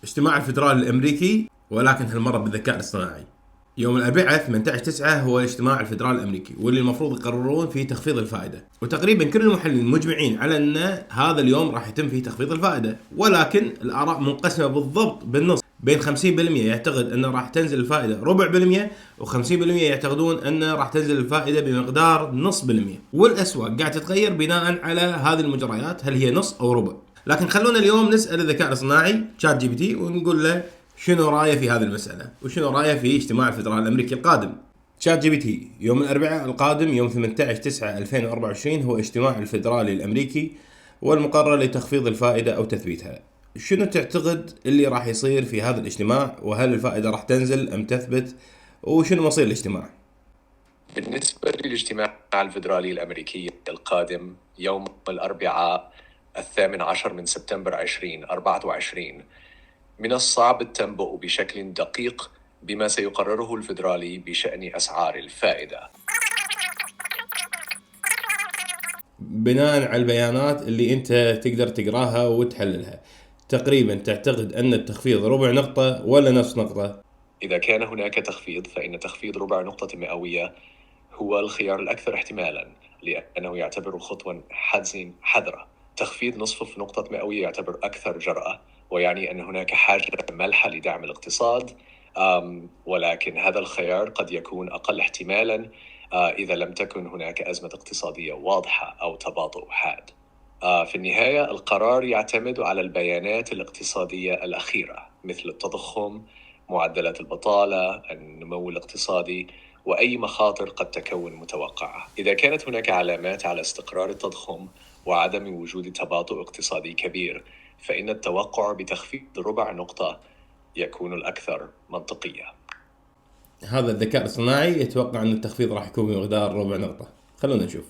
اجتماع الفدرالي الأمريكي، ولكن هالمرة بالذكاء الاصطناعي. يوم الأربعاء 18/9 هو اجتماع الفدرالي الأمريكي، واللي المفروض يقررون فيه تخفيض الفائدة، وتقريبا كل المحللين مجمعين على أن هذا اليوم راح يتم فيه تخفيض الفائدة، ولكن الآراء منقسمة بالضبط بالنص، بين 50% يعتقد أنه راح تنزل الفائدة ربع بالمية، و50% يعتقدون أنه راح تنزل الفائدة بمقدار نص بالمية، والأسواق قاعد تتغير بناء على هذه المجريات، هل هي نص أو ربع. لكن خلونا اليوم نسأل الذكاء الاصطناعي شات جي بي تي ونقول له شنو رايه في هذه المسألة، وشنو رايه في اجتماع الفدرالي الأمريكي القادم. شات جي بي تي: يوم الأربعاء القادم يوم 18/9/2024 هو اجتماع الفدرالي الأمريكي، والمقرر لتخفيض الفائدة أو تثبيتها. شنو تعتقد اللي راح يصير في هذا الاجتماع، وهل الفائدة راح تنزل أم تثبت، وشنو مصير الاجتماع؟ بالنسبة للاجتماع الفدرالي الأمريكي القادم يوم الأربعاء 18 سبتمبر 2024، من الصعب التنبؤ بشكل دقيق بما سيقرره الفدرالي بشأن أسعار الفائدة. بناء على البيانات اللي انت تقدر تقراها وتحللها، تقريبا تعتقد أن التخفيض ربع نقطة ولا نصف نقطة؟ إذا كان هناك تخفيض فإن تخفيض ربع نقطة مئوية هو الخيار الأكثر احتمالا، لأنه يعتبر خطوة حذرة. تخفيض نصف نقطة مئوية يعتبر أكثر جرأة، ويعني أن هناك حاجة ملحة لدعم الاقتصاد، ولكن هذا الخيار قد يكون أقل احتمالا إذا لم تكن هناك أزمة اقتصادية واضحة أو تباطؤ حاد. في النهاية القرار يعتمد على البيانات الاقتصادية الأخيرة، مثل التضخم، معدلات البطالة، النمو الاقتصادي، وأي مخاطر قد تكون متوقعة. إذا كانت هناك علامات على استقرار التضخم وعدم وجود تباطؤ اقتصادي كبير، فإن التوقع بتخفيض ربع نقطة يكون الأكثر منطقية. هذا الذكاء الصناعي يتوقع أن التخفيض راح يكون بمقدار ربع نقطة. خلونا نشوف.